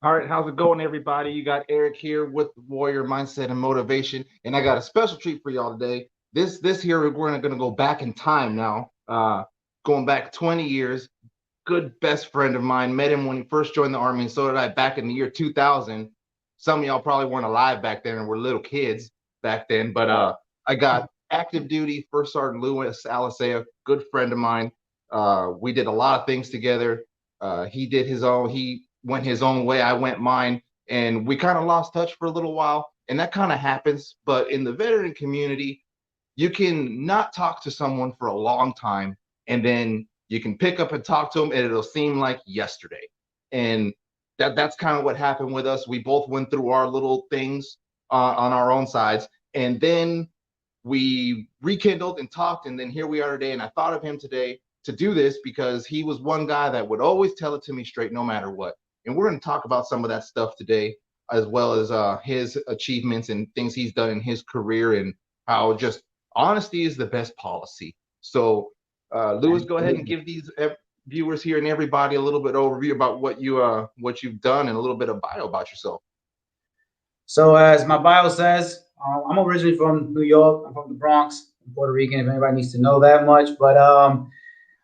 All right, how's it going, everybody? You got Erik here with Warrior Mindset and Motivation, and I got a special treat for y'all today. This here we're gonna go back in time now, going back 20 years. Good best friend of mine, met him when he first joined the Army, and so did I back in the year 2000. Some of y'all probably weren't alive back then and were little kids back then, but I got active duty First Sergeant Luis Alicea, good friend of mine. We did a lot of things together. He did his own. He went his own way. I went mine, and we kind of lost touch for a little while. And that kind of happens. But in the veteran community, you can not talk to someone for a long time, and then you can pick up and talk to them, and it'll seem like yesterday. And that's kind of what happened with us. We both went through our little things on our own sides, and then we rekindled and talked, and then here we are today. And I thought of him today to do this because he was one guy that would always tell it to me straight no matter what. And we're going to talk about some of that stuff today, as well as his achievements and things he's done in his career, and how just honesty is the best policy. So Luis, go ahead and give these viewers here and everybody a little bit overview about what you've done and a little bit of bio about yourself. So as my bio says, I'm originally from New York. I'm from the Bronx, I'm Puerto Rican, if anybody needs to know that much. But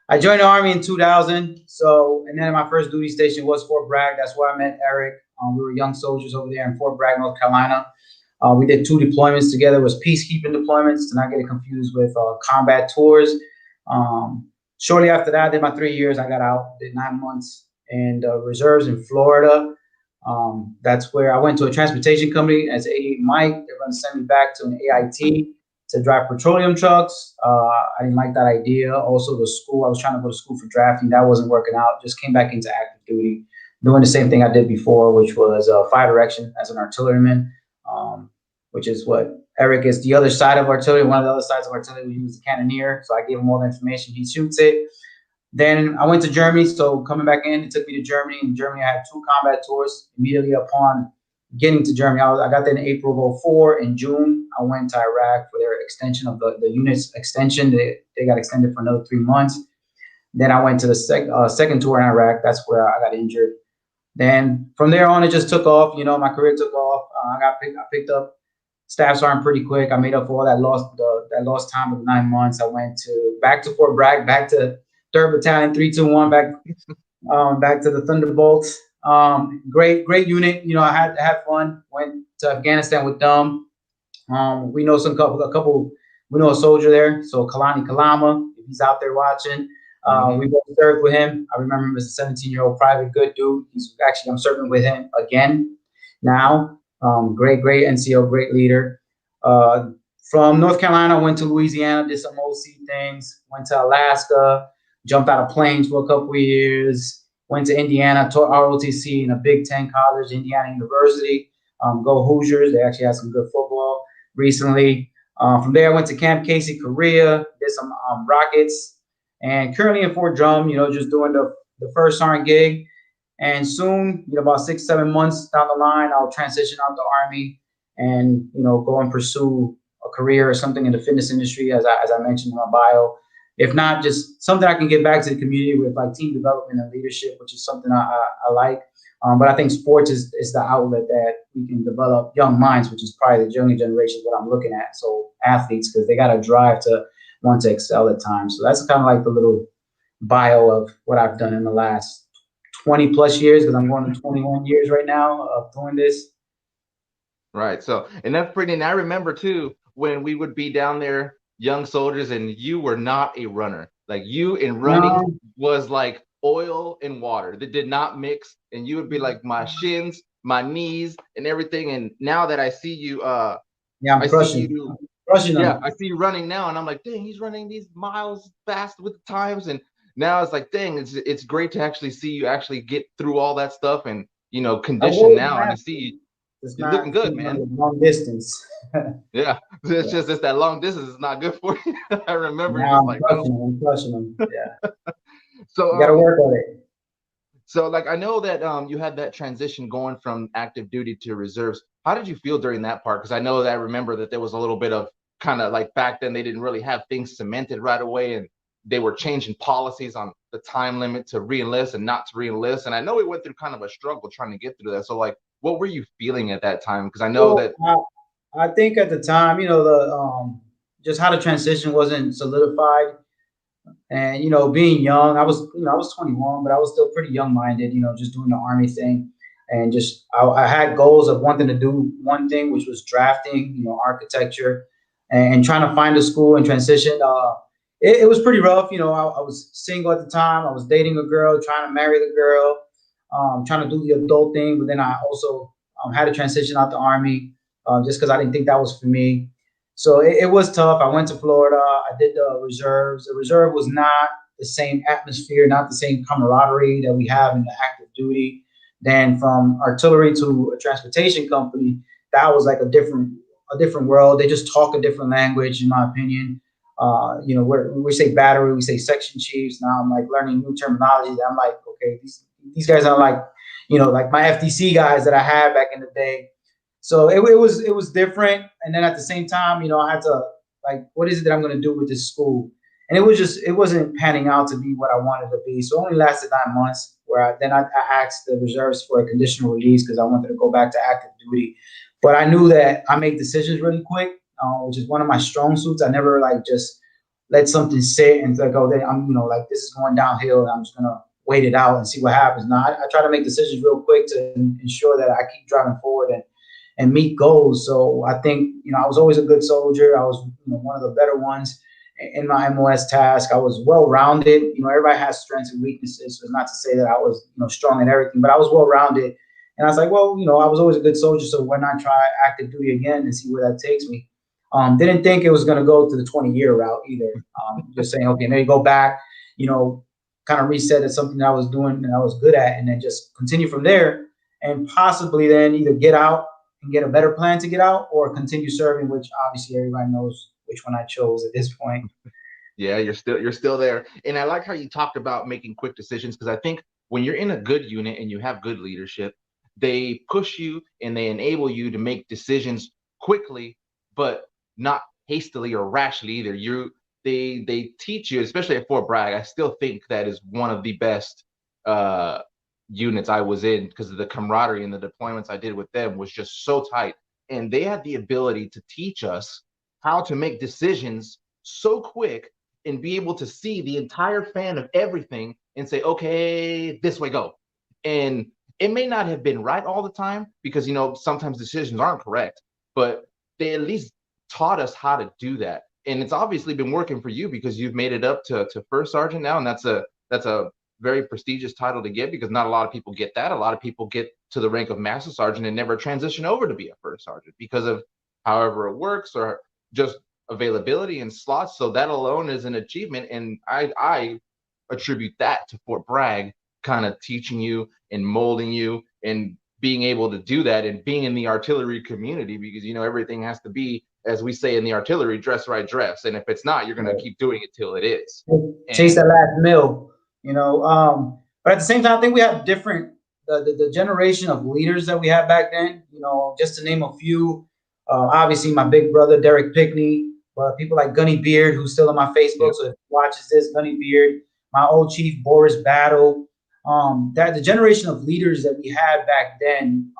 I joined the Army in 2000. So, and then my first duty station was Fort Bragg. That's where I met Erik. We were young soldiers over there in Fort Bragg, North Carolina. We did 2 deployments together. It was peacekeeping deployments, to not get it confused with combat tours. Shortly after that, I did my 3 years. I got out, did 9 months in the reserves in Florida. That's where I went to a transportation company as a Mike. They're going to send me back to an AIT to drive petroleum trucks. I didn't like that idea. Also, the school, I was trying to go to school for drafting. That wasn't working out. Just came back into active duty, doing the same thing I did before, which was fire direction as an artilleryman, which is what Erik is, the other side of artillery. One of the other sides of artillery, we use the cannoneer. So I gave him all the information. He shoots it. Then I went to Germany. So coming back in, it took me to Germany. In Germany, I had 2 combat tours immediately upon getting to Germany. I got there in April of 2004. In June, I went to Iraq for their extension of the unit's extension. They got extended for another 3 months. Then I went to the second tour in Iraq. That's where I got injured. Then from there on, it just took off. You know, my career took off. I picked up staff sergeant pretty quick. I made up for all that lost time of the 9 months. I went back to Fort Bragg, back to 3rd Battalion, 321, back to the Thunderbolts. Great unit. You know, I had fun. Went to Afghanistan with them. We know we know a soldier there. So Kalani Kalama, if he's out there watching, we both served with him. I remember him as a 17-year-old private, good dude. I'm serving with him again now. Great NCO, great leader. From North Carolina, I went to Louisiana, did some OC things. Went to Alaska, jumped out of planes for a couple of years. Went to Indiana, taught ROTC in a Big Ten college, Indiana University. Go Hoosiers. They actually had some good football recently. From there, I went to Camp Casey, Korea, did some rockets. And currently in Fort Drum, you know, just doing the first sergeant gig. And soon, you know, about 6-7 months down the line, I'll transition out the Army and, you know, go and pursue a career or something in the fitness industry, as I mentioned in my bio. If not, just something I can give back to the community with, like team development and leadership, which is something I like. But I think sports is the outlet that we can develop young minds, which is probably the younger generation, what I'm looking at. So athletes, because they got a drive to want to excel at times. So that's kind of like the little bio of what I've done in the last 20 plus years, because I'm going to 21 years right now of doing this. Right. So, and that's pretty. And I remember too when we would be down there, young soldiers, and you were not a runner. Like you in running was like oil and water that did not mix, and you would be like my shins, my knees, and everything. And now that I see you, I'm crushing them. I see you running now, and I'm like, dang, he's running these miles fast with the times. And now it's like, dang, it's great to actually see you actually get through all that stuff and, you know, condition now. And I see you. You're looking good, man. Long distance. Yeah, it's just that long distance is not good for you. I remember. No, I'm crushing them. Yeah. So you gotta work on it. So, like, I know that you had that transition going from active duty to reserves. How did you feel during that part? Because I know that I remember that there was a little bit of kind of like back then they didn't really have things cemented right away, and they were changing policies on the time limit to re-enlist and not to re-enlist. And I know we went through kind of a struggle trying to get through that. So like, what were you feeling at that time? Because I know Well, that. I think at the time, the just how the transition wasn't solidified, and being young, I was 21, but I was still pretty young minded, just doing the army thing, and just I had goals of wanting to do one thing, which was drafting, architecture, and trying to find a school and transition. It was pretty rough. I was single at the time. I was dating a girl, trying to marry the girl, trying to do the adult thing, but then I also had to transition out the army, just because I didn't think that was for me. So it was tough. I went to Florida. I did the reserves. The reserve was not the same atmosphere, not the same camaraderie that we have in the active duty. Then from artillery to a transportation company, that was like a different world. They just talk a different language, in my opinion. We say battery, we say section chiefs. Now I'm like learning new terminology. That I'm like, okay, these guys are like, like my FTC guys that I had back in the day. So it was different. And then at the same time, I had to, like, what is it that I'm going to do with this school? And it wasn't panning out to be what I wanted to be. So it only lasted 9 months, where I asked the reserves for a conditional release because I wanted to go back to active duty. But I knew that I make decisions really quick, which is one of my strong suits. I never like just let something sit and like, oh, then I'm, like this is going downhill and I'm just gonna wait it out and see what happens. Now I try to make decisions real quick to ensure that I keep driving forward and meet goals. So I think, I was always a good soldier. I was, one of the better ones in my MOS task. I was well-rounded. Everybody has strengths and weaknesses. So it's not to say that I was, strong in everything, but I was well-rounded. And I was like, well, I was always a good soldier. So why not try active duty again and see where that takes me? Didn't think it was going to go to the 20-year route either. Just saying, okay, maybe go back, kind of reset at something that I was doing and I was good at, and then just continue from there, and possibly then either get out and get a better plan to get out, or continue serving, which obviously everybody knows which one I chose at this point. Yeah, you're still there. And I like how you talked about making quick decisions, because I think when you're in a good unit and you have good leadership, they push you and they enable you to make decisions quickly, but not hastily or rashly either. They teach you, especially at Fort Bragg. I still think that is one of the best units I was in, because of the camaraderie and the deployments I did with them was just so tight. And they had the ability to teach us how to make decisions so quick and be able to see the entire fan of everything and say, okay, this way go. And it may not have been right all the time, because, sometimes decisions aren't correct, but they at least taught us how to do that. And it's obviously been working for you, because you've made it up to First Sergeant now. And that's a very prestigious title to get, because not a lot of people get that. A lot of people get to the rank of Master Sergeant and never transition over to be a First Sergeant because of however it works, or just availability and slots. So that alone is an achievement. And I attribute that to Fort Bragg kind of teaching you and molding you and being able to do that, and being in the artillery community, because, everything has to be, as we say in the artillery, dress right dress. And if it's not, you're going to keep doing it till it is. Chase that last mill, but at the same time, I think we have different, the generation of leaders that we had back then, just to name a few. Obviously my big brother, Derek Pickney, but people like Gunny Beard, who's still on my Facebook. So if he watches this, Gunny Beard, my old chief, Boris Battle, that the generation of leaders that we had back then,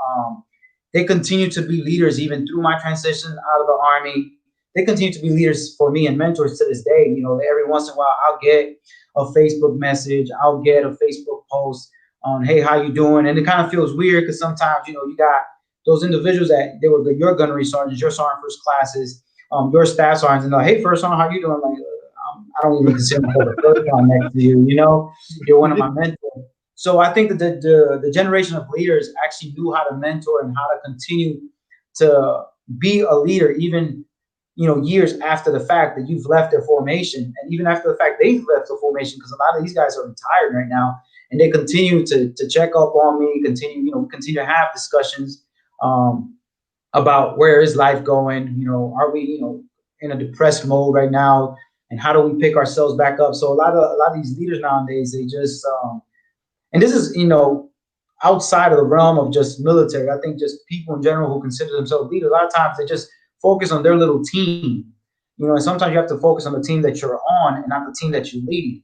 they continue to be leaders even through my transition out of the Army. They continue to be leaders for me and mentors to this day. Every once in a while I'll get a Facebook message, I'll get a Facebook post on, hey, how you doing? And it kind of feels weird, because sometimes, you got those individuals that they were your gunnery sergeants, your sergeant first classes, your staff sergeants, and they're like, hey, first sergeant, how you doing? Like, I don't even consider myself a first sergeant next to you. You're one of my mentors. So I think that the generation of leaders actually knew how to mentor and how to continue to be a leader, even years after the fact that you've left their formation, and even after the fact they've left the formation, because a lot of these guys are retired right now, and they continue to check up on me, continue to have discussions about where is life going, are we in a depressed mode right now, and how do we pick ourselves back up? So a lot of these leaders nowadays, they just and this is outside of the realm of just military. I think just people in general who consider themselves leaders, a lot of times they just focus on their little team. and sometimes you have to focus on the team that you're on and not the team that you lead.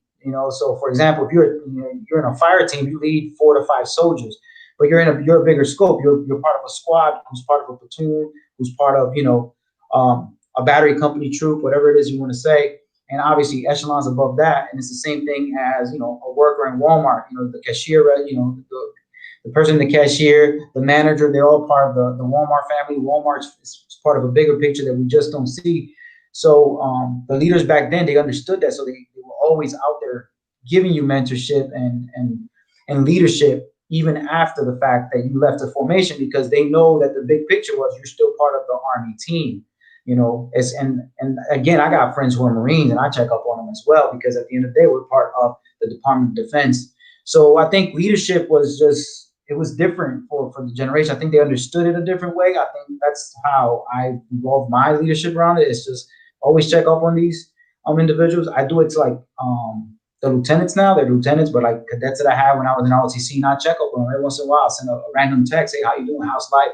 So for example, if you're in a fire team, you lead 4 to 5 soldiers, but you're a bigger scope. You're part of a squad, who's part of a platoon, who's part of a battery company troop, whatever it is you want to say, and obviously echelons above that. And it's the same thing as a worker in Walmart. The cashier, the person, the cashier, the manager, they're all part of the Walmart family. Walmart's is part of a bigger picture that we just don't see. So the leaders back then, they understood that. So they were always out there giving you mentorship and leadership, even after the fact that you left the formation, because they know that the big picture was you're still part of the Army team. And again, I got friends who are Marines, and I check up on them as well, because at the end of the day, we're part of the Department of Defense. So I think leadership was it was different for the generation. I think they understood it a different way. I think that's how I evolved my leadership around it. It's just always check up on these individuals. I do it to like the lieutenants now. They're lieutenants, but like cadets that I had when I was in ROTC, and I check up on them every once in a while. I'll send a random text, hey, how you doing? How's life?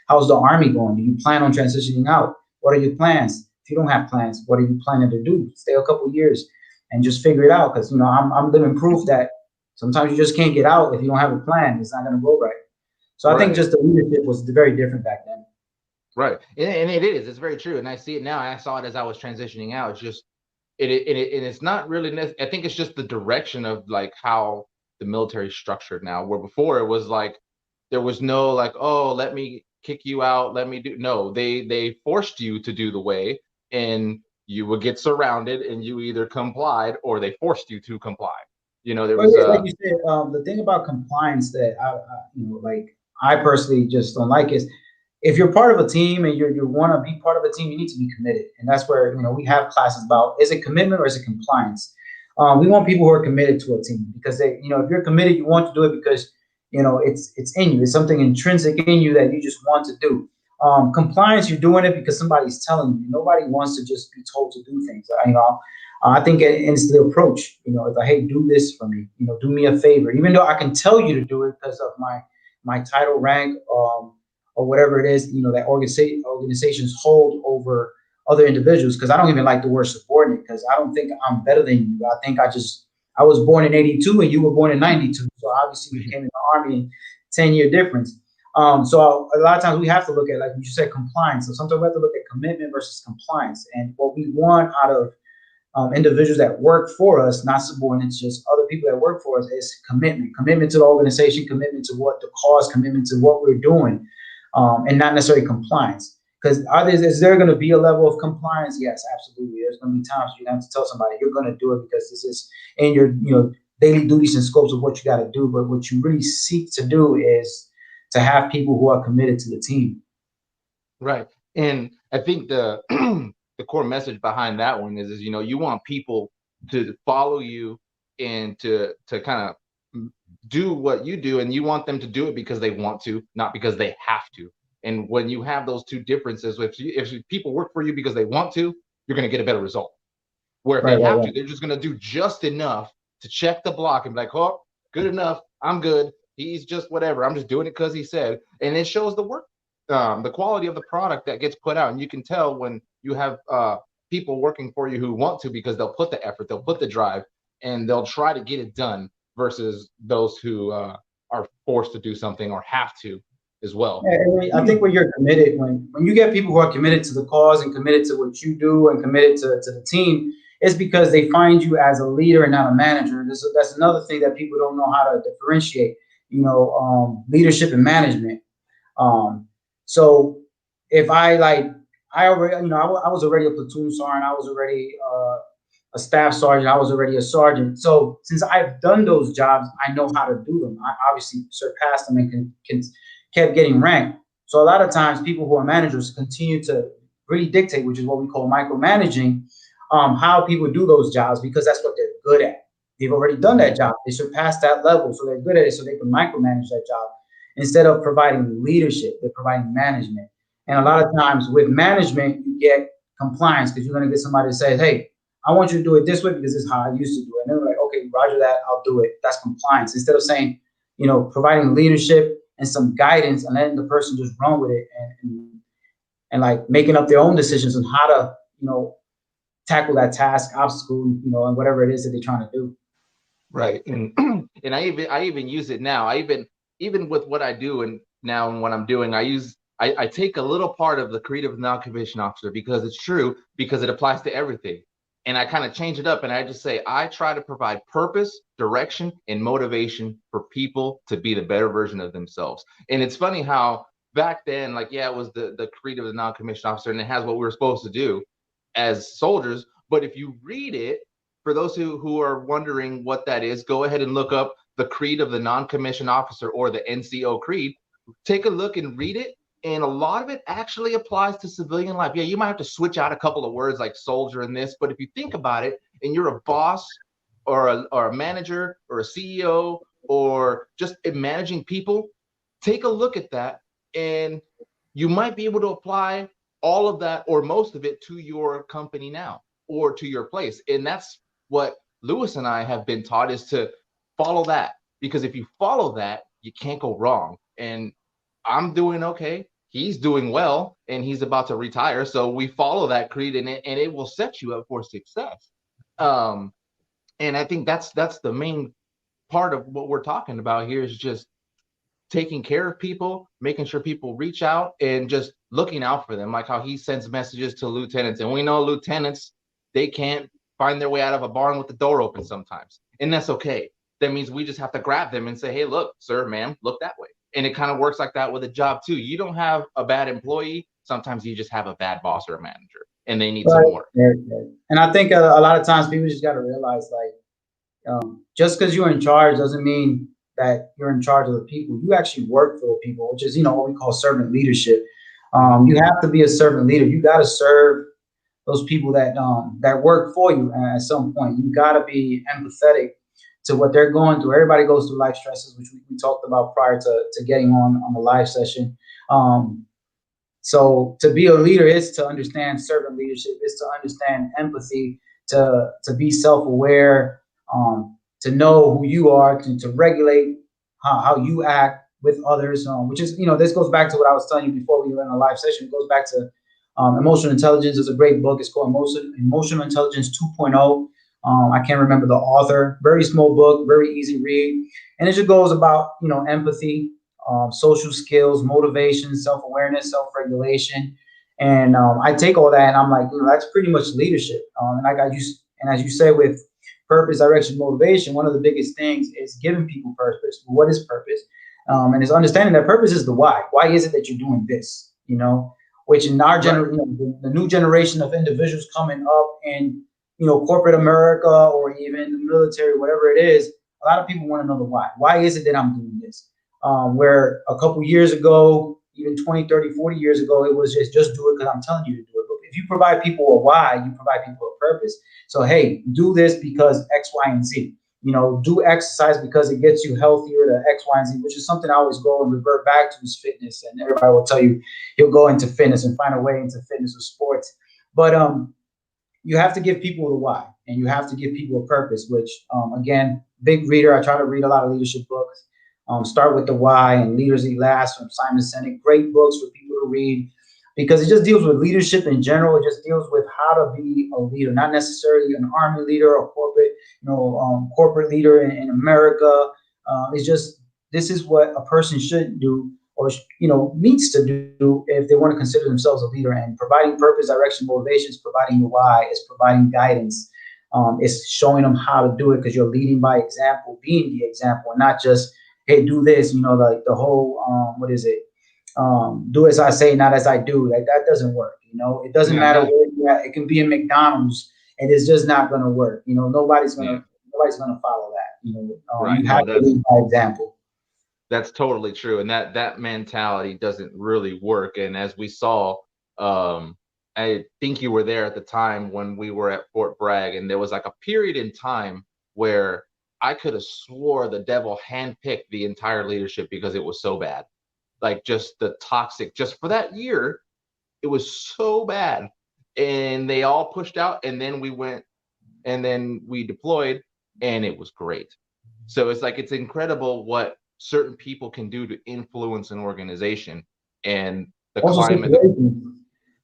How's the Army going? Do you plan on transitioning out? What are your plans? If you don't have plans, what are you planning to do? Stay a couple of years and just figure it out. Because I'm living proof that sometimes you just can't get out if you don't have a plan. It's not going to go right. So I think just the leadership was very different back then. Right, and it is. It's very true, and I see it now. I saw it as I was transitioning out. It's just it's not really. I think it's just the direction of like how the military is structured now. Where before it was like there was no like, oh, let me kick you out. Let me do. No, they forced you to do the way, and you would get surrounded, and you either complied or they forced you to comply. There was like you said, the thing about compliance that I personally just don't like is, if you're part of a team and you want to be part of a team, you need to be committed. And that's where, we have classes about, is it commitment or is it compliance? We want people who are committed to a team, because if you're committed, you want to do it because, it's in you. It's something intrinsic in you that you just want to do. Compliance, you're doing it because somebody's telling you. Nobody wants to just be told to do things. I think it's the approach, it's like, hey, do this for me, do me a favor, even though I can tell you to do it because of my title, rank, or whatever it is, that organizations hold over other individuals. Because I don't even like the word subordinate, because I don't think I'm better than you. I think I was born in 82 and you were born in 92. So obviously we came in the Army, 10-year difference. So a lot of times we have to look at, like you said, compliance. So sometimes we have to look at commitment versus compliance. And what we want out of individuals that work for us, not subordinates, just other people that work for us, is commitment to the organization, commitment to what the cause, commitment to what we're doing. And not necessarily compliance. Because is there going to be a level of compliance? Yes, absolutely. There's going to be times you have to tell somebody you're going to do it because this is in your daily duties and scopes of what you got to do. But what you really seek to do is to have people who are committed to the team. Right, and I think the the core message behind that one is you want people to follow you and to kind of do what you do, and you want them to do it because they want to, not because they have to. And when you have those two differences, if people work for you because they want to, you're going to get a better result. Where if they have to, they're just going to do just enough to check the block and be like, oh, good enough, I'm good, he's just whatever, I'm just doing it because he said. And it shows the work, the quality of the product that gets put out. And you can tell when you have people working for you who want to, because they'll put the effort, they'll put the drive, and they'll try to get it done, versus those who are forced to do something or have to as well. I think when you're committed, when you get people who are committed to the cause and committed to what you do and committed to the team, it's because they find you as a leader and not a manager. That's another thing that people don't know how to differentiate, leadership and management. So if I already, I was already a platoon sergeant, I was already a staff sergeant, I was already a sergeant. So since I've done those jobs, I know how to do them. I obviously surpassed them and kept getting ranked. So a lot of times people who are managers continue to really dictate, which is what we call micromanaging, how people do those jobs, because that's what they're good at. They've already done that job. They surpassed that level, so they're good at it, so they can micromanage that job. Instead of providing leadership, they're providing management. And a lot of times with management, you get compliance, because you're going to get somebody to say, hey, I want you to do it this way because this is how I used to do it. And they're like, okay, roger that, I'll do it. That's compliance. Instead of saying, providing leadership and some guidance and letting the person just run with it and like making up their own decisions on how to, tackle that task, obstacle, and whatever it is that they're trying to do. Right. And and I even use it now. Even with what I do and now and what I'm doing, I take a little part of the creative non-commissioned officer because it's true, because it applies to everything. And I kind of change it up and I just say I try to provide purpose, direction, and motivation for people to be the better version of themselves. And it's funny how back then, like, yeah, it was the creative non-commissioned officer, and it has what we were supposed to do as soldiers. But if you read it, for those who are wondering what that is, go ahead and look up the creed of the non-commissioned officer, or the NCO creed. Take a look and read it. And a lot of it actually applies to civilian life. Yeah, you might have to switch out a couple of words like soldier in this, but if you think about it, and you're a boss or a manager or a CEO or just managing people, take a look at that, and you might be able to apply all of that or most of it to your company now or to your place. And that's what Luis and I have been taught, is to follow that, because if you follow that, you can't go wrong. And I'm doing okay, he's doing well, and he's about to retire, so we follow that creed, and it will set you up for success. And I think that's the main part of what we're talking about here, is just taking care of people, making sure people reach out, and just looking out for them, like how he sends messages to lieutenants. And we know lieutenants, they can't find their way out of a barn with the door open sometimes, and that's okay. That means we just have to grab them and say, hey, look, sir, ma'am, look that way. And it kind of works like that with a job too. You don't have a bad employee, sometimes you just have a bad boss or a manager, and they need some Right. more. Right, right. And I think a lot of times people just got to realize, like, just because you're in charge doesn't mean that you're in charge of the people. You actually work for the people, which is, what we call servant leadership. You have to be a servant leader. You got to serve those people that work for you. And at some point, you got to be empathetic to what they're going through. Everybody goes through life stresses, which we talked about prior to getting on the live session. So to be a leader is to understand servant leadership, is to understand empathy, to be self-aware, to know who you are, to regulate how you act with others, which is, this goes back to what I was telling you before we were in a live session. It goes back to emotional intelligence. Is a great book. It's called Emotional Intelligence 2.0. I can't remember the author. Very small book, very easy read. And it just goes about, empathy, social skills, motivation, self-awareness, self-regulation. And I take all that and I'm like, that's pretty much leadership. And as you say, with purpose, direction, motivation, one of the biggest things is giving people purpose. What is purpose? And it's understanding that purpose is the why. Why is it that you're doing this? Which in our generation, the new generation of individuals coming up in, corporate America or even the military, whatever it is, a lot of people want to know the why. Why is it that I'm doing this? Where a couple years ago, even 20, 30, 40 years ago, it was just do it because I'm telling you to do it. But if you provide people a why, you provide people a purpose. So, hey, do this because X, Y, and Z. Do exercise because it gets you healthier to X, Y, and Z, which is something I always go and revert back to, is fitness. And everybody will tell you he'll go into fitness and find a way into fitness or sports. But you have to give people the why, and you have to give people a purpose, which, again, big reader. I try to read a lot of leadership books. Start with the why and Leaders Eat Last from Simon Sinek. Great books for people to read because it just deals with leadership in general. It just deals with how to be a leader, not necessarily an army leader or corporate, corporate leader in America. It's just, this is what a person should do or, needs to do if they want to consider themselves a leader. And providing purpose, direction, motivation is providing the why, is providing guidance. It's showing them how to do it because you're leading by example, being the example, and not just, hey, do this, like the whole, what is it? Do as I say, not as I do. Like, that doesn't work. It doesn't matter where you're at. It can be in McDonald's and it's just not going to work. Nobody's going to follow that. You have to lead by example. That's totally true. And that mentality doesn't really work. And as we saw, I think you were there at the time when we were at Fort Bragg, and there was like a period in time where I could have swore the devil handpicked the entire leadership because it was so bad. Like, just the toxic, just for that year, it was so bad. And they all pushed out, and then we went, and then we deployed, and it was great. So it's like, it's incredible what certain people can do to influence an organization and the Also climate.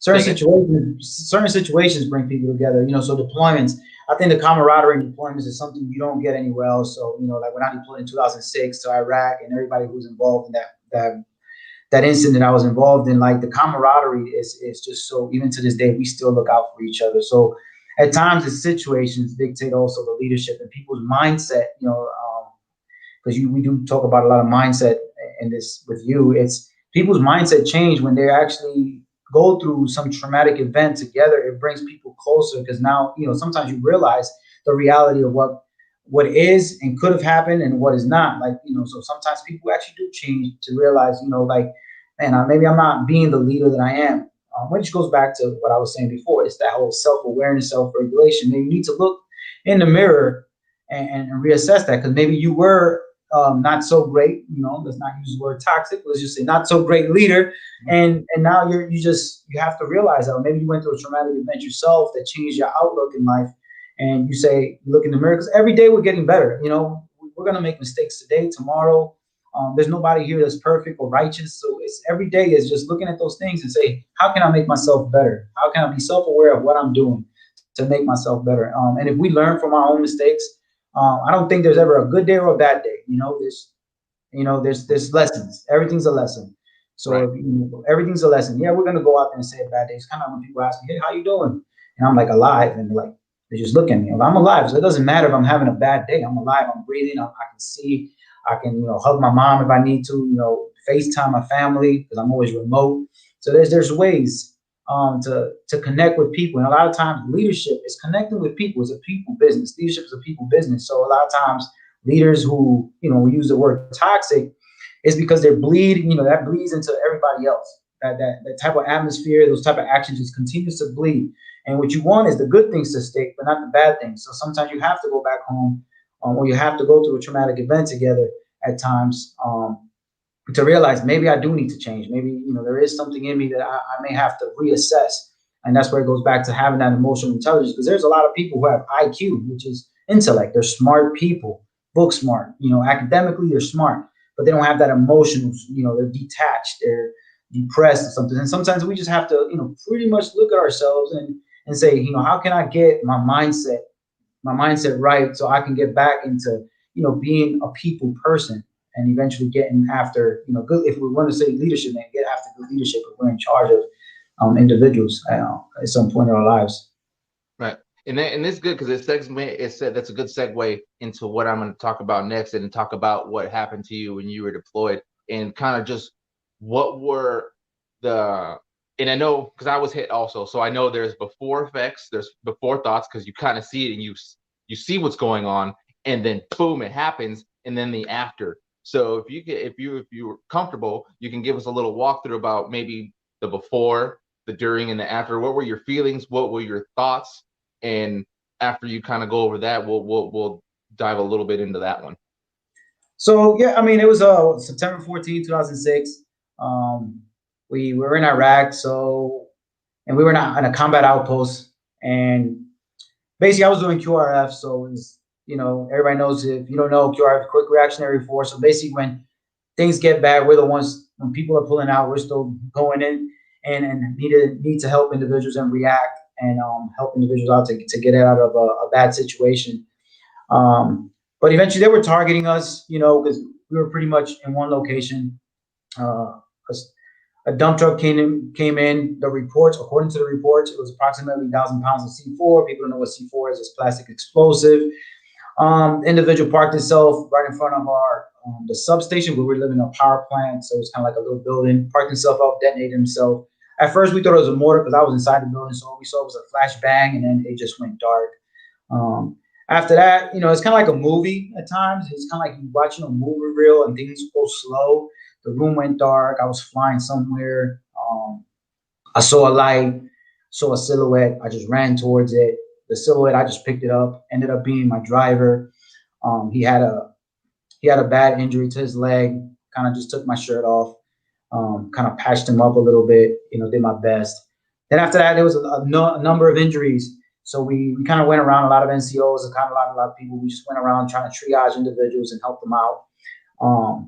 certain situations bring people together. So deployments. I think the camaraderie in deployments is something you don't get anywhere else. So like when I deployed in 2006 to Iraq, and everybody who was involved in that incident I was involved in, like the camaraderie is just so. Even to this day, we still look out for each other. So at times, the situations dictate also the leadership and people's mindset. Because we do talk about a lot of mindset in this with you. It's people's mindset change when they actually go through some traumatic event together. It brings people closer because now, sometimes you realize the reality of what is and could have happened and what is not. Like, so sometimes people actually do change to realize, like, man, maybe I'm not being the leader that I am. Which goes back to what I was saying before. It's that whole self-awareness, self-regulation. Maybe you need to look in the mirror and reassess that, because maybe you were not so great, let's not use the word toxic, let's just say not so great leader. And now you have to realize that maybe you went through a traumatic event yourself that changed your outlook in life. And you look in the mirror, because every day we're getting better. We're going to make mistakes today, tomorrow. There's nobody here that's perfect or righteous. So it's every day is just looking at those things and say, how can I make myself better? How can I be self-aware of what I'm doing to make myself better? And if we learn from our own mistakes, I don't think there's ever a good day or a bad day. There's lessons. Everything's a lesson. So right. Everything's a lesson. Yeah, we're gonna go out there and say a bad day. It's kind of when people ask me, "Hey, how you doing?" And I'm like, alive, and they just look at me. I'm alive, so it doesn't matter if I'm having a bad day. I'm alive. I'm breathing. I can see. I can hug my mom if I need to. FaceTime my family because I'm always remote. So there's ways to connect with people. And a lot of times leadership is connecting with people. It's a people business. Leadership is a people business. So a lot of times leaders who, we use the word toxic is because they're bleeding, that bleeds into everybody else. That type of atmosphere, those type of actions just continues to bleed. And what you want is the good things to stick, but not the bad things. So sometimes you have to go back home or you have to go through a traumatic event together at times to realize maybe I do need to change. Maybe, there is something in me that I may have to reassess. And that's where it goes back to having that emotional intelligence, because there's a lot of people who have IQ, which is intellect. They're smart people, book smart, academically they're smart, but they don't have that emotional, they're detached, they're depressed or something. And sometimes we just have to, pretty much look at ourselves and say, how can I get my mindset right so I can get back into, being a people person. And eventually getting after, good. If we want to say leadership, then get after good leadership. If we're in charge of individuals at some point in our lives. Right, and it's good because that's a good segue into what I'm going to talk about next, and talk about what happened to you when you were deployed, and kind of just what were and I know because I was hit also, so I know there's before effects, there's before thoughts, because you kind of see it and you see what's going on, and then boom, it happens, and then the after. So if you're comfortable, you can give us a little walkthrough about maybe the before, the during, and the after. What were your feelings? What were your thoughts? And after you kind of go over that, we'll dive a little bit into that one. So yeah, it was September 14, 2006. We were in Iraq, and we were not on a combat outpost, and basically I was doing QRF, so it was, everybody knows, if you don't know, QRF, quick reactionary force. So basically when things get bad, we're the ones, when people are pulling out, we're still going in and need to help individuals and react and help individuals out to get out of a bad situation. But eventually they were targeting us, because we were pretty much in one location. A dump truck came in. The reports, according to the reports, it was approximately 1,000 pounds of C4. People don't know what C4 is. It's plastic explosive. Individual parked itself right in front of the substation where we're living in a power plant. So it's kind of like a little building. Parked himself up, detonated himself. At first, we thought it was a mortar because I was inside the building. So all we saw was a flash bang, and then it just went dark. After that, it's kind of like a movie at times. It's kind of like you watching a movie reel and things go slow. The room went dark. I was flying somewhere. I saw a light, saw a silhouette. I just ran towards it. The silhouette, I just picked it up. Ended up being my driver. He had a bad injury to his leg. Kind of just took my shirt off. Kind of patched him up a little bit. Did my best. Then after that, there was a number of injuries. So we kind of went around, a lot of NCOs, and kind of a lot of people. We just went around trying to triage individuals and help them out.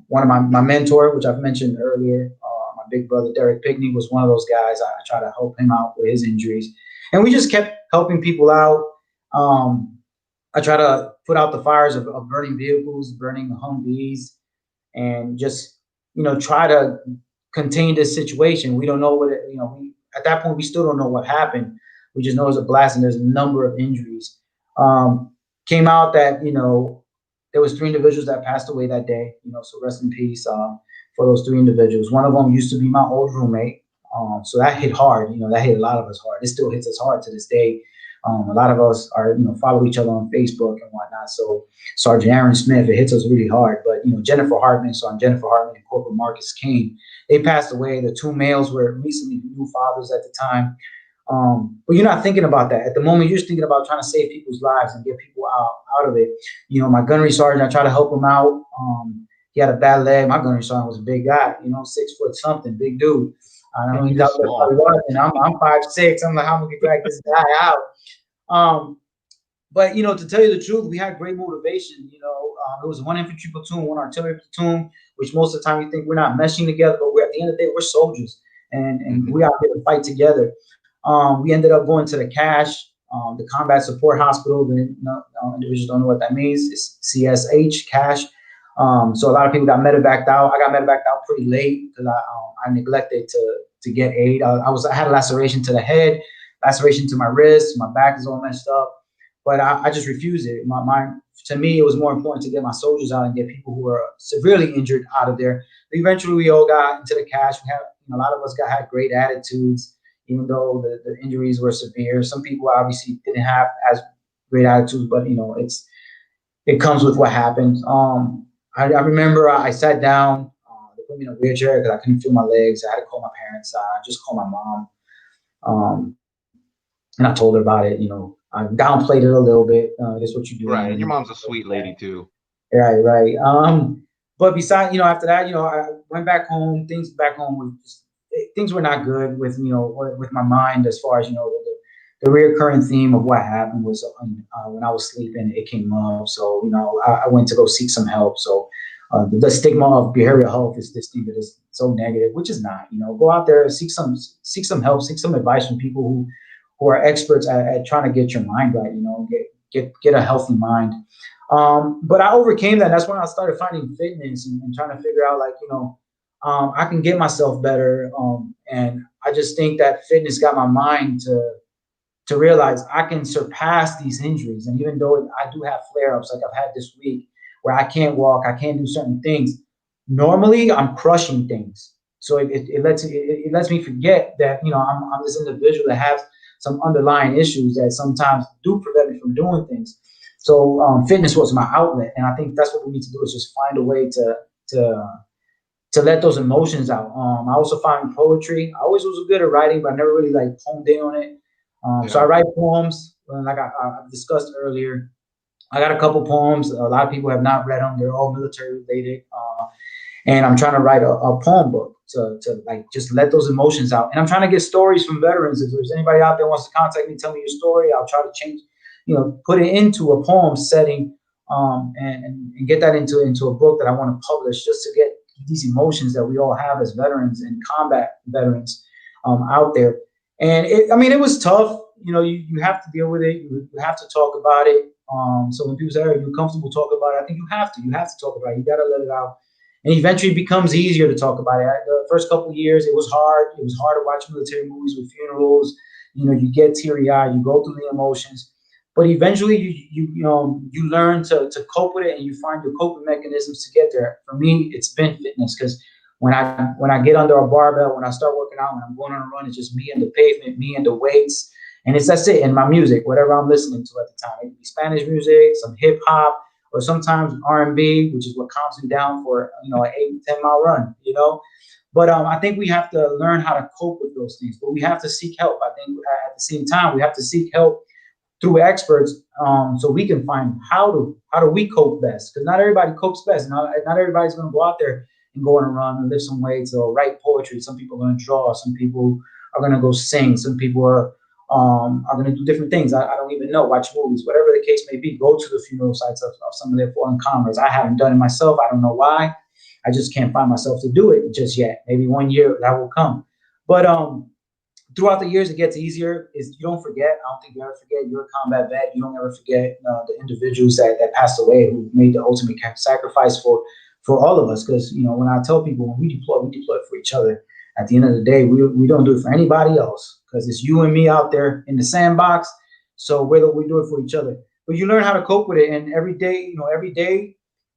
One of my mentor, which I've mentioned earlier, my big brother, Derek Pigney, was one of those guys. I try to help him out with his injuries. And we just kept helping people out. I try to put out the fires of burning vehicles, burning Humvees, and just, try to contain this situation. We don't know what at that point, we still don't know what happened. We just know there's a blast and there's a number of injuries. Came out that, there was 3 individuals that passed away that day, so rest in peace for those 3 individuals. One of them used to be my old roommate. So that hit hard, that hit a lot of us hard. It still hits us hard to this day. A lot of us are, follow each other on Facebook and whatnot. So Sergeant Aaron Smith, it hits us really hard. But, Jennifer Hartman, Sergeant Jennifer Hartman and Corporal Marcus Kane, they passed away. The 2 males were recently new fathers at the time. But you're not thinking about that. At the moment, you're just thinking about trying to save people's lives and get people out of it. My gunnery sergeant, I try to help him out. He had a bad leg. My gunnery sergeant was a big guy, 6 foot something, big dude. I know he's out there probably watching. I'm 5'6". I'm like, how am I gonna drag this guy out? But to tell you the truth, we had great motivation. It was 1 infantry platoon, 1 artillery platoon, which most of the time you think we're not meshing together, but we're at the end of the day, we're soldiers, and we out here to fight together. We ended up going to the CASH, the Combat Support Hospital. The individuals don't know what that means. It's CSH, CASH. So a lot of people got medevaced out. I got medevaced out pretty late because I neglected to get aid. I had a laceration to the head, laceration to my wrist, my back is all messed up, but I just refused it. To me, it was more important to get my soldiers out and get people who were severely injured out of there. But eventually, we all got into the CASH. We had, a lot of us had great attitudes, even though the injuries were severe. Some people obviously didn't have as great attitudes, but it comes with what happens. I remember I sat down. They put me in a wheelchair because I couldn't feel my legs. I had to call my parents. I just called my mom, and I told her about it. I downplayed it a little bit. That's what you do. Right, and your mom's a sweet lady too. Right. But besides, after that, I went back home. Things back home were things were not good with with my mind as far as the reoccurring theme of what happened was when I was sleeping, it came up. So I went to go seek some help. So the stigma of behavioral health is this thing that is so negative, which is not. Go out there, seek some help, seek some advice from people who are experts at trying to get your mind right. Get a healthy mind. But I overcame that. That's when I started finding fitness and trying to figure out I can get myself better. And I just think that fitness got my mind to realize I can surpass these injuries. And even though I do have flare-ups like I've had this week where I can't walk, I can't do certain things, normally I'm crushing things. So it lets me forget that, I'm this individual that has some underlying issues that sometimes do prevent me from doing things. So fitness was my outlet. And I think that's what we need to do is just find a way to let those emotions out. I also find poetry. I always was good at writing, but I never really honed in on it. So I write poems, like I discussed earlier. I got a couple poems. A lot of people have not read them. They're all military related. And I'm trying to write a poem book to just let those emotions out. And I'm trying to get stories from veterans. If there's anybody out there who wants to contact me, tell me your story, I'll try to change, put it into a poem setting, and get that into a book that I want to publish, just to get these emotions that we all have as veterans and combat veterans out there. And it was tough. You have to deal with it. You have to talk about it. So when people say, "Are you comfortable talking about it?" I think you have to talk about it. You got to let it out. And eventually it becomes easier to talk about it. The first couple of years, it was hard. It was hard to watch military movies with funerals. You get teary-eyed. You go through the emotions. But eventually you learn to cope with it, and you find your coping mechanisms to get there. For me, it's been fitness, because when I get under a barbell, when I start working out, when I'm going on a run, it's just me and the pavement, me and the weights. And that's it. And my music, whatever I'm listening to at the time. It could be Spanish music, some hip hop, or sometimes R&B, which is what calms me down for an 8 to 10 mile run, But I think we have to learn how to cope with those things. But we have to seek help. I think at the same time, we have to seek help through experts, so we can find how do we cope best, because not everybody copes best. Not everybody's going to go out there and go on a run and lift some weights or write poetry. Some people are going to draw. Some people are going to go sing. Some people are going to do different things. I don't even know. Watch movies, whatever the case may be. Go to the funeral sites of some of their fallen comrades. I haven't done it myself. I don't know why. I just can't find myself to do it just yet. Maybe one year that will come. But throughout the years, it gets easier. Is you don't forget. I don't think you ever forget. You're a combat vet. You don't ever forget the individuals that passed away who made the ultimate sacrifice for all of us. Because when I tell people when we deploy for each other. At the end of the day, we don't do it for anybody else because it's you and me out there in the sandbox. So we do it for each other. But you learn how to cope with it, and every day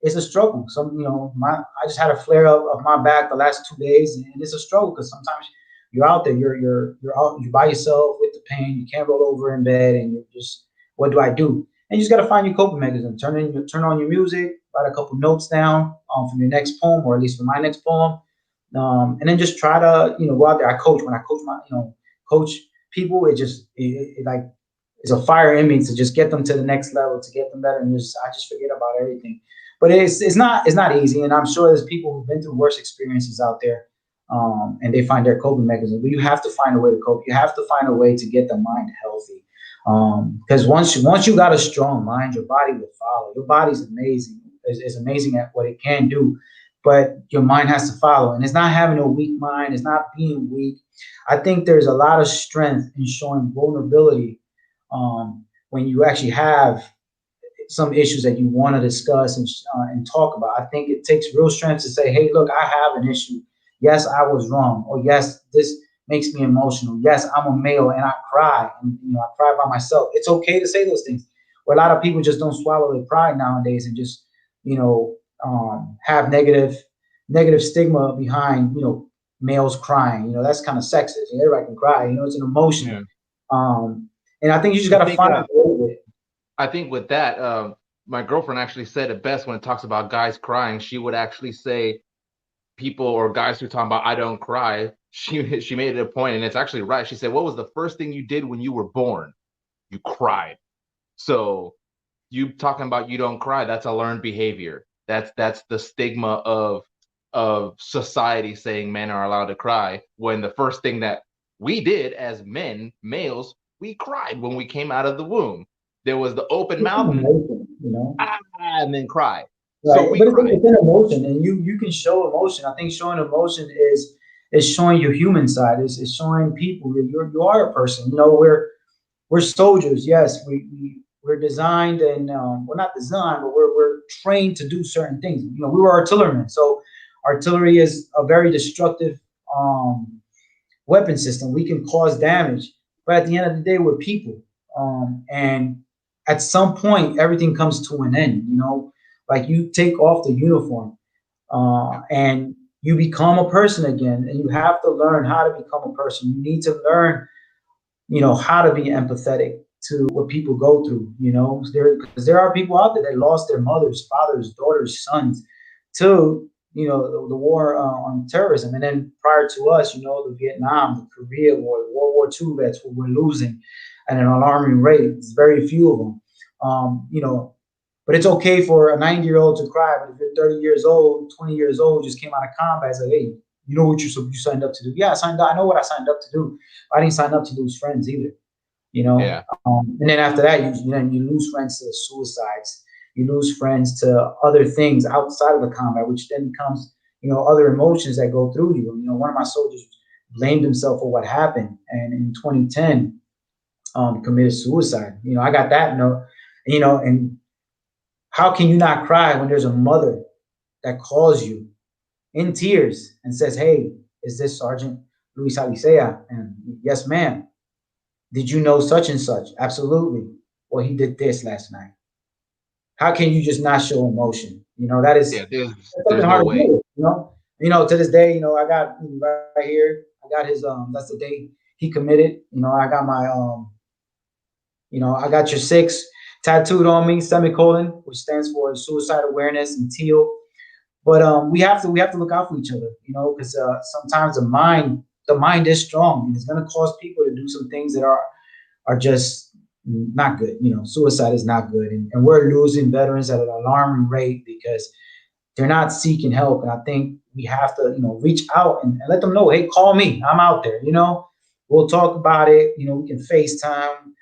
is a struggle. I just had a flare up of my back the last 2 days, and it's a struggle because sometimes you're out there, you're by yourself with the pain. You can't roll over in bed, and you're just, what do I do? And you just got to find your coping mechanism. Turn on your music, write a couple notes down from your next poem, or at least for my next poem, and then just try to go out there. When I coach coach people, it like it's a fire in me to just get them to the next level, to get them better, and I just forget about everything. But it's not easy, and I'm sure there's people who've been through worse experiences out there, and they find their coping mechanism. But you have to find a way to cope. You have to find a way to get the mind healthy, because once you got a strong mind, your body will follow. Your body's amazing. It's amazing at what it can do, but your mind has to follow. And it's not having a weak mind. It's not being weak. I think there's a lot of strength in showing vulnerability when you actually have some issues that you want to discuss and talk about. I think it takes real strength to say, hey, look, I have an issue. Yes, I was wrong. Or yes, this makes me emotional. Yes, I'm a male and I cry. And, I cry by myself. It's okay to say those things. But a lot of people just don't swallow their pride nowadays and just, have negative stigma behind, males crying. That's kind of sexist. Everybody can cry. It's an emotion. Yeah. And I think you just got to find a way with it. I think with that, my girlfriend actually said it best when it talks about guys crying. She would actually say people or guys who are talking about I don't cry. She made it a point, and it's actually right. She said, what was the first thing you did when you were born? You cried. So you talking about you don't cry, that's a learned behavior. That's the stigma of society saying men are allowed to cry, when the first thing that we did as males, we cried when we came out of the womb. There was the open mouth, and then cry. Right. So it's an emotion, and you can show emotion. I think showing emotion is showing your human side. It's showing people you are a person. We're soldiers. Yes, we're designed, and we're not designed, but we're trained to do certain things. We were artillerymen, so artillery is a very destructive weapon system. We can cause damage, but at the end of the day, we're people, and at some point, everything comes to an end. Like you take off the uniform, and you become a person again, and you have to learn how to become a person. You need to learn, how to be empathetic to what people go through, because there are people out there that lost their mothers, fathers, daughters, sons to, the war on terrorism. And then prior to us, the Vietnam, the Korea War, the World War II vets who were losing at an alarming rate. It's very few of them, but it's okay for a 90-year-old to cry. But if you're 30 years old, 20 years old, just came out of combat, it's like, hey, you know what you signed up to do? Yeah, I know what I signed up to do. I didn't sign up to lose friends either. Yeah. And then after that, you lose friends to suicides. You lose friends to other things outside of the combat, which then becomes, other emotions that go through you. One of my soldiers blamed himself for what happened, and in 2010, committed suicide. I got that note. And how can you not cry when there's a mother that calls you in tears and says, hey, is this Sergeant Luis Alicea? And yes, ma'am. Did you know such and such? Absolutely. Well, he did this last night. How can you just not show emotion? That is there's no way. To this day, I got right here. I got his that's the day he committed. I got my I got your 6 tattooed on me, semicolon, which stands for suicide awareness in teal. But we have to look out for each other, because sometimes the mind is strong, and it's going to cause people to do some things that are just not good. Suicide is not good, and we're losing veterans at an alarming rate because they're not seeking help. And I think we have to, reach out and let them know, hey, call me, I'm out there. We'll talk about it. We can FaceTime.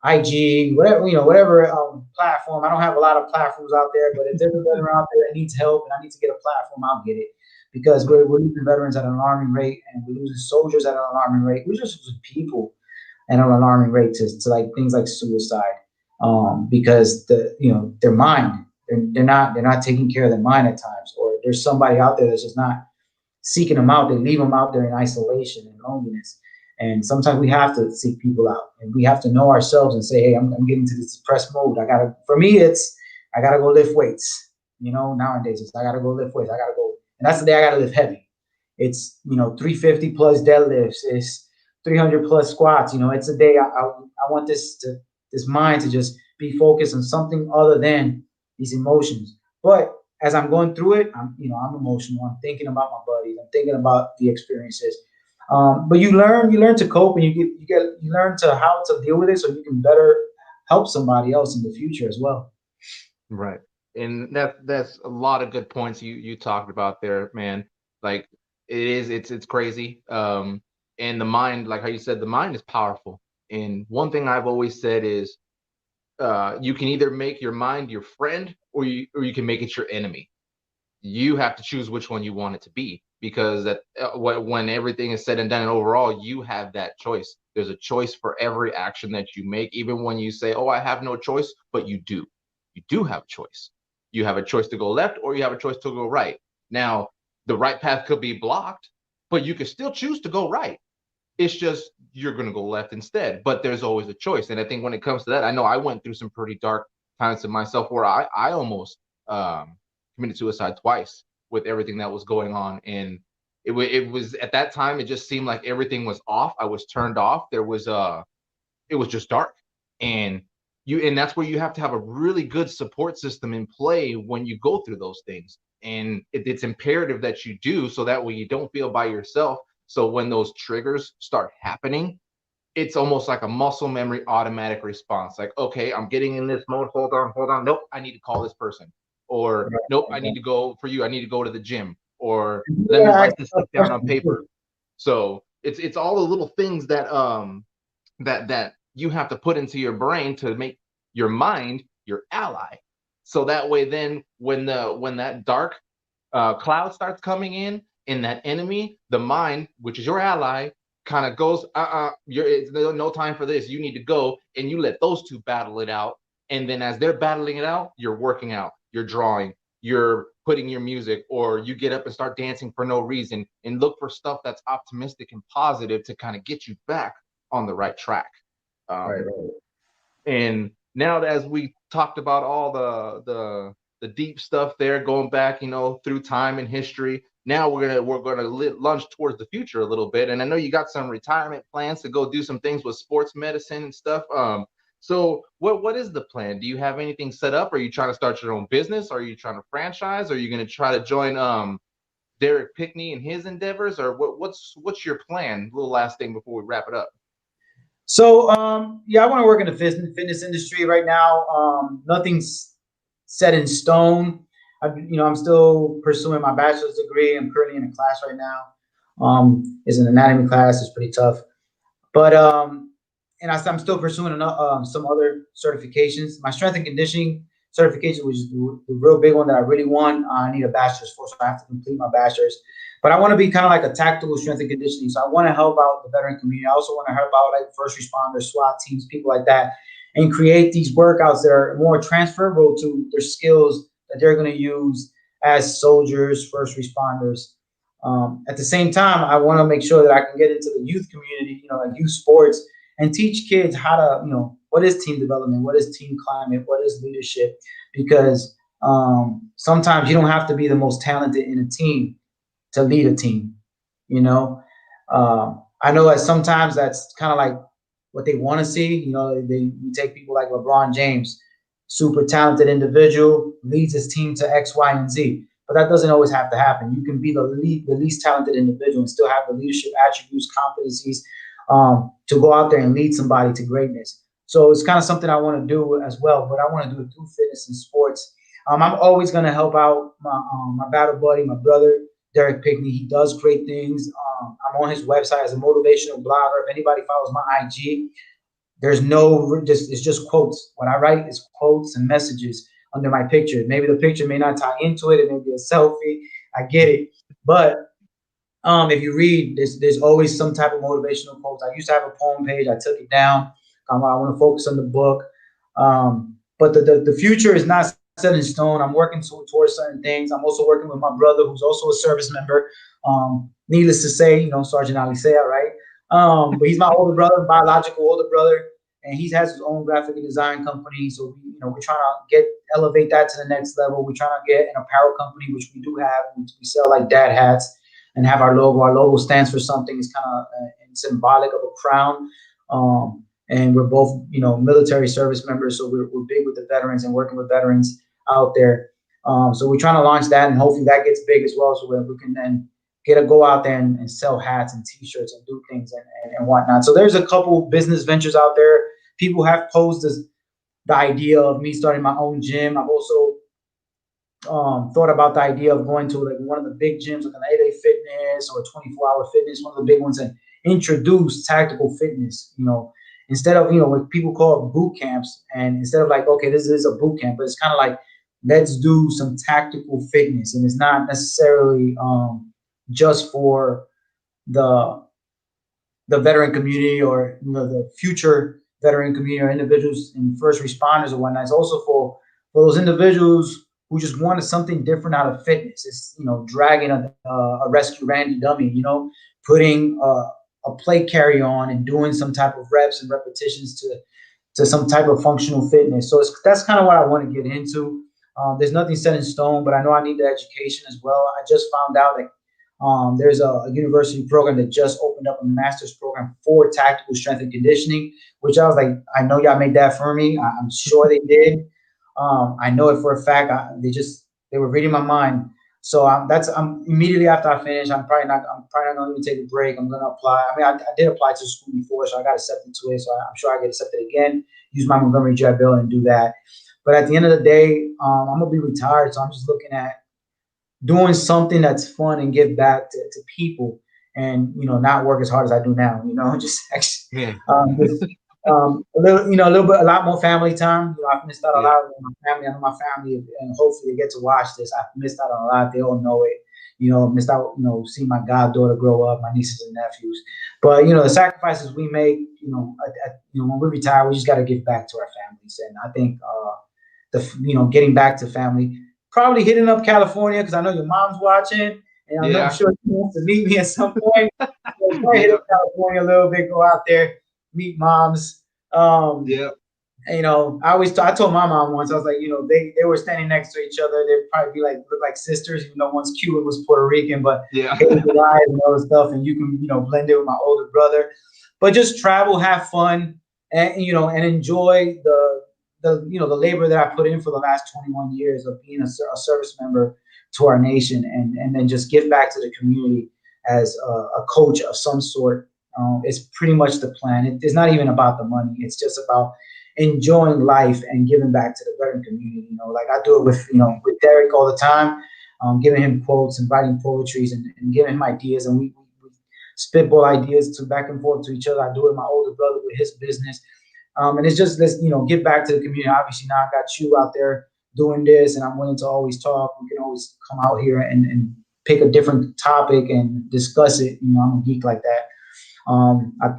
IG, whatever, whatever platform. I don't have a lot of platforms out there, but if there's a veteran out there that needs help and I need to get a platform, I'll get it. Because we're losing veterans at an alarming rate, and we're losing soldiers at an alarming rate. We're just losing people at an alarming rate to like things like suicide, because their mind, they're not taking care of their mind at times, or there's somebody out there that's just not seeking them out. They leave them out there in isolation and loneliness. And sometimes we have to seek people out, and we have to know ourselves and say, hey, I'm getting to this depressed mode. For me, I gotta go lift weights. Nowadays I gotta go lift weights. I gotta go, and that's the day I gotta lift heavy. It's 350 plus deadlifts. It's 300 plus squats. It's a day I want this mind to just be focused on something other than these emotions. But as I'm going through it, I'm emotional. I'm thinking about my buddies. I'm thinking about the experiences. But you learn to cope, and you learn to how to deal with it, so you can better help somebody else in the future as well. Right. And that's a lot of good points you talked about there, man. Like it's crazy. And the mind, like how you said, the mind is powerful. And one thing I've always said is, you can either make your mind your friend, or you can make it your enemy. You have to choose which one you want it to be, because when everything is said and done, and overall, you have that choice. There's a choice for every action that you make, even when you say, oh, I have no choice, but you do have a choice. You have a choice to go left, or you have a choice to go right. Now, the right path could be blocked, but you can still choose to go right. It's just you're going to go left instead, but there's always a choice. And I think when it comes to that, I know I went through some pretty dark times in myself, where I almost committed suicide twice with everything that was going on. And it was at that time, it just seemed like everything was off. I was turned off. It was just dark. And that's where you have to have a really good support system in play when you go through those things. And it's imperative that you do, so that way you don't feel by yourself. So when those triggers start happening, it's almost like a muscle memory automatic response. Like, okay, I'm getting in this mode. Hold on. Nope, I need to call this person. Or nope, I need to go I need to go to the gym. Or let me write this stuff down on paper. So it's all the little things that that you have to put into your brain to make your mind your ally. So that way, then when that dark cloud starts coming in that enemy, the mind, which is your ally, kind of goes, it's no time for this. You need to go, and you let those two battle it out. And then as they're battling it out, you're working out, you're drawing, you're putting your music, or you get up and start dancing for no reason, and look for stuff that's optimistic and positive to kind of get you back on the right track. Right. And now, as we talked about all the deep stuff there, going back, through time and history, now we're gonna lunge towards the future a little bit. And I know you got some retirement plans to go do some things with sports medicine and stuff. So what is the plan? Do you have anything set up? Are you trying to start your own business? Are you trying to franchise? Are you going to try to join Derek Pickney and his endeavors? Or what's your plan? Little last thing before we wrap it up. So yeah, I want to work in the fitness industry right now. Nothing's set in stone. I'm still pursuing my bachelor's degree. I'm currently in a class right now. It's an anatomy class. It's pretty tough, but and I'm still pursuing some other certifications. My strength and conditioning certification, which is the real big one that I really want. I need a bachelor's for, so I have to complete my bachelor's. But I want to be kind of like a tactical strength and conditioning. So I want to help out the veteran community. I also want to help out like first responders, SWAT teams, people like that, and create these workouts that are more transferable to their skills that they're going to use as soldiers, first responders. At the same time, I want to make sure that I can get into the youth community, like youth sports, and teach kids how to, what is team development, what is team climate, what is leadership, because sometimes you don't have to be the most talented in a team to lead a team. I know that sometimes that's kind of like what they want to see. You take people like LeBron James, super talented individual, leads his team to X, Y, and Z. But that doesn't always have to happen. You can be the least talented individual and still have the leadership attributes, competencies to go out there and lead somebody to greatness. So it's kind of something I want to do as well, but I want to do it through fitness and sports. I'm always going to help out my battle buddy, my brother, Derek Pickney. He does great things. I'm on his website as a motivational blogger. If anybody follows my IG, There's no just it's just quotes. What I write is quotes and messages under my picture. Maybe the picture may not tie into it. It may be a selfie. I get it, but if you read, there's always some type of motivational quotes. I used to have a poem page. I took it down. I want to focus on the book. But the future is not set in stone. I'm working towards certain things. I'm also working with my brother, who's also a service member. Needless to say, Sergeant Alicea, right? But he's my older brother, biological older brother, and he has his own graphic and design company. So we're trying to elevate that to the next level. We're trying to get an apparel company, which we do have. We sell like dad hats and have our logo. Our logo stands for something. It's kind of symbolic of a crown. And we're both, military service members. So we're big with the veterans and working with veterans out there. So we're trying to launch that, and hopefully that gets big as well. So we can then go out there and sell hats and T-shirts and do things and whatnot. So there's a couple business ventures out there. People have posed the idea of me starting my own gym. I've also thought about the idea of going to like one of the big gyms, like an 8-day fitness or 24-hour fitness, one of the big ones, and introduce tactical fitness, instead of, what people call boot camps. And instead of like, okay, this is a boot camp, but it's kind of like, let's do some tactical fitness. And it's not necessarily just for the veteran community or, the future veteran community or individuals and first responders or whatnot. It's also for those individuals who just wanted something different out of fitness. It's, dragging a rescue Randy dummy, putting a plate carry on and doing some type of reps and repetitions to some type of functional fitness. So that's kind of what I want to get into. There's nothing set in stone, but I know I need the education as well. I just found out that there's a university program that just opened up a master's program for tactical strength and conditioning, which I was like, I know y'all made that for me. I'm sure they did. I know it for a fact. They were reading my mind. So I'm immediately after I finish. I'm probably not going to even take a break. I'm going to apply. I mean, I did apply to school before, so I got accepted to it. So I'm sure I get accepted again. Use my Montgomery Jet bill and do that. But at the end of the day, I'm gonna be retired, so I'm just looking at doing something that's fun and give back to people, and not work as hard as I do now. Just actually, Yeah. a lot more family time. I've missed out a lot with my family. I know my family, and hopefully they get to watch this. I've missed out on a lot. They all know it. Missed out. Seeing my goddaughter grow up, my nieces and nephews. But the sacrifices we make. When we retire, we just got to give back to our families, and I think getting back to family. Probably hitting up California because I know your mom's watching, and I'm sure she wants to meet me at some point. So probably hit up California a little bit, go out there, meet moms. I told my mom once, I was like, they were standing next to each other. They'd probably look like sisters, one's Cuban, was Puerto Rican, but and all the stuff, and you can, blend it with my older brother. But just travel, have fun, and and enjoy the labor that I put in for the last 21 years of being a service member to our nation, and then just give back to the community as a coach of some sort. It's pretty much the plan. It's not even about the money. It's just about enjoying life and giving back to the veteran community. Like I do it with Derek all the time, giving him quotes and writing poetries and giving him ideas, and we spitball ideas to back and forth to each other. I do it with my older brother with his business. And it's just, let's, give back to the community. Obviously, now I got you out there doing this, and I'm willing to always talk. We can always come out here and pick a different topic and discuss it. I'm a geek like that.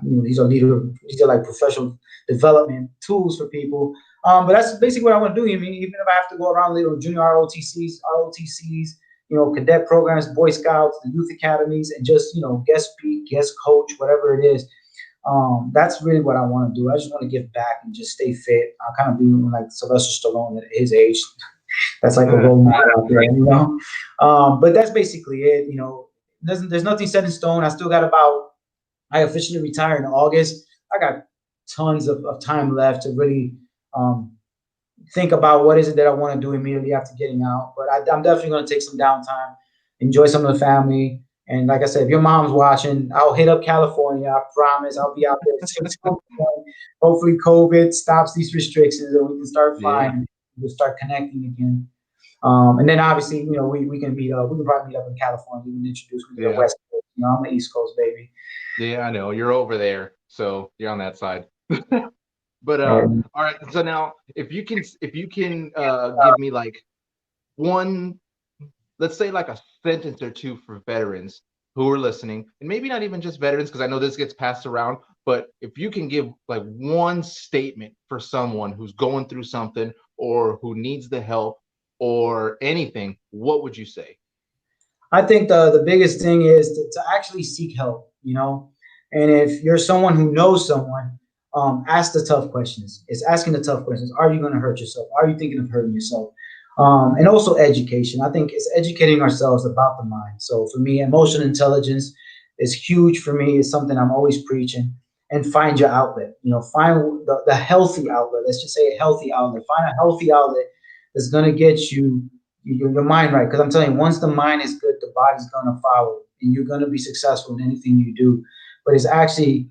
These are like professional development tools for people. But that's basically what I want to do. I mean, even if I have to go around little junior ROTCs, cadet programs, Boy Scouts, the youth academies, and just, guest speak, guest coach, whatever it is. That's really what I want to do. I just want to give back and just stay fit. I kind of be like Sylvester Stallone at his age. That's like a role model out there, but that's basically it. There's nothing set in stone. I officially retire in August. I got tons of time left to really think about what is it that I want to do immediately after getting out. But I'm definitely going to take some downtime, enjoy some of the family. And like I said, if your mom's watching, I'll hit up California. I promise I'll be out there at some point. Hopefully COVID stops these restrictions and we can start flying and we'll start connecting again. And then obviously, we can meet up. We can probably meet up in California. You can introduce me to the West Coast. I'm the East Coast, baby. Yeah, I know. You're over there. So you're on that side. But And all right. So now, if you can give me like one, let's say like a sentence or two for veterans who are listening, and maybe not even just veterans, because I know this gets passed around, but if you can give like one statement for someone who's going through something or who needs the help or anything, what would you say? I think the biggest thing is to actually seek help, you know. And if you're someone who knows someone, ask the tough questions. It's asking the tough questions. Are you going to hurt yourself? Are you thinking of hurting yourself? And also education. I think it's educating ourselves about the mind. So for me, emotional intelligence is huge for me. It's something I'm always preaching. And find your outlet. You know, find the healthy outlet. Let's just say a healthy outlet. Find a healthy outlet that's going to get your mind right. Because I'm telling you, once the mind is good, the body's going to follow, and you're going to be successful in anything you do. But it's actually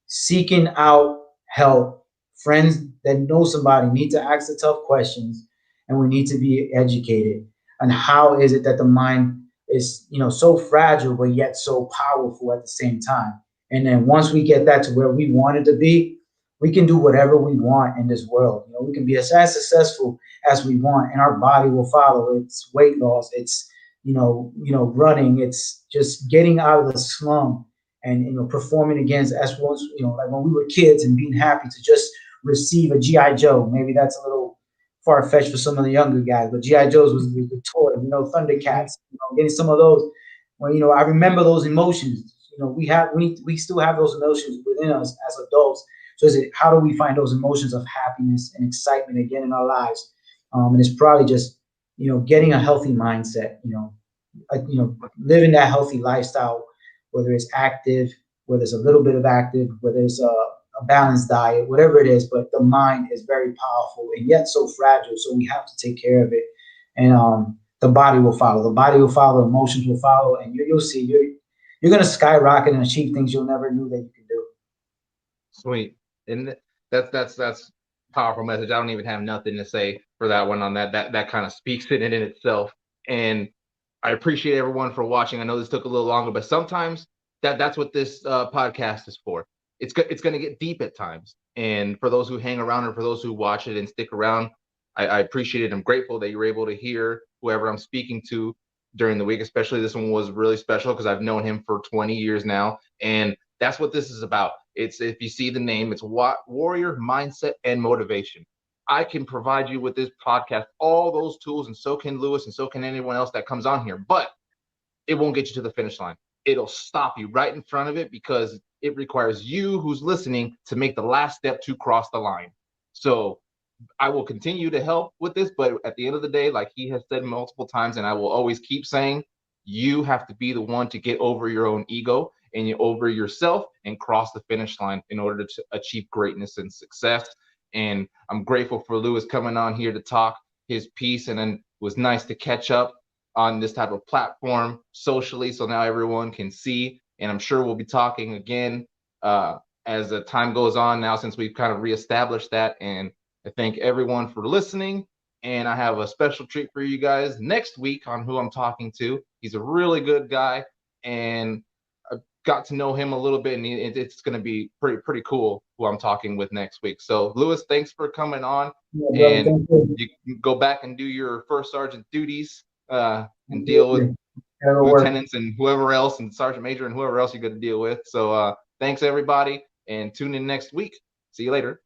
seeking out help. Friends that know somebody need to ask the tough questions, and we need to be educated. And how is it that the mind is, so fragile but yet so powerful at the same time? And then once we get that to where we want it to be, we can do whatever we want in this world. We can be as successful as we want, and our body will follow. It's weight loss. It's running. It's just getting out of the slum and performing against as once like when we were kids and being happy to just receive a GI Joe. Maybe that's a little far fetched for some of the younger guys, but GI Joes was the toy. Mhm. Thundercats. Getting some of those. When I remember those emotions. We still have those emotions within us as adults. So is it how do we find those emotions of happiness and excitement again in our lives? And it's probably just getting a healthy mindset. Living that healthy lifestyle, whether it's active, whether it's a little bit of active, whether it's a balanced diet, whatever it is. But the mind is very powerful and yet so fragile. So we have to take care of it, and the body will follow. The body will follow. Emotions will follow, and you'll see you're going to skyrocket and achieve things you'll never knew that you could do. Sweet. And that's powerful message. I don't even have nothing to say for that one on that. That kind of speaks it in itself. And I appreciate everyone for watching. I know this took a little longer, but sometimes that's what this podcast is for. It's going to get deep at times. And for those who hang around and for those who watch it and stick around, I appreciate it. I'm grateful that you're able to hear whoever I'm speaking to during the week. Especially this one was really special because I've known him for 20 years now, and that's what this is about. It's, if you see the name, it's warrior mindset and motivation. I can provide you with this podcast all those tools, and so can Lewis, and so can anyone else that comes on here. But it won't get you to the finish line. It'll stop you right in front of it because it requires you who's listening to make the last step to cross the line. So I will continue to help with this, but at the end of the day, like he has said multiple times, and I will always keep saying, you have to be the one to get over your own ego and over yourself and cross the finish line in order to achieve greatness and success. And I'm grateful for Lewis coming on here to talk his piece, and then it was nice to catch up on this type of platform socially, so now everyone can see. And I'm sure we'll be talking again as the time goes on now, since we've kind of reestablished that. And I thank everyone for listening. And I have a special treat for you guys next week on who I'm talking to. He's a really good guy, and I got to know him a little bit, and it's going to be pretty cool who I'm talking with next week. So, Lewis, thanks for coming on, Yeah, brother, and thank you. you can go back and do your first sergeant duties and deal with Absolutely. That'll work. lieutenants and whoever else, and sergeant major and whoever else you got to deal with. So, thanks everybody, and tune in next week. See you later.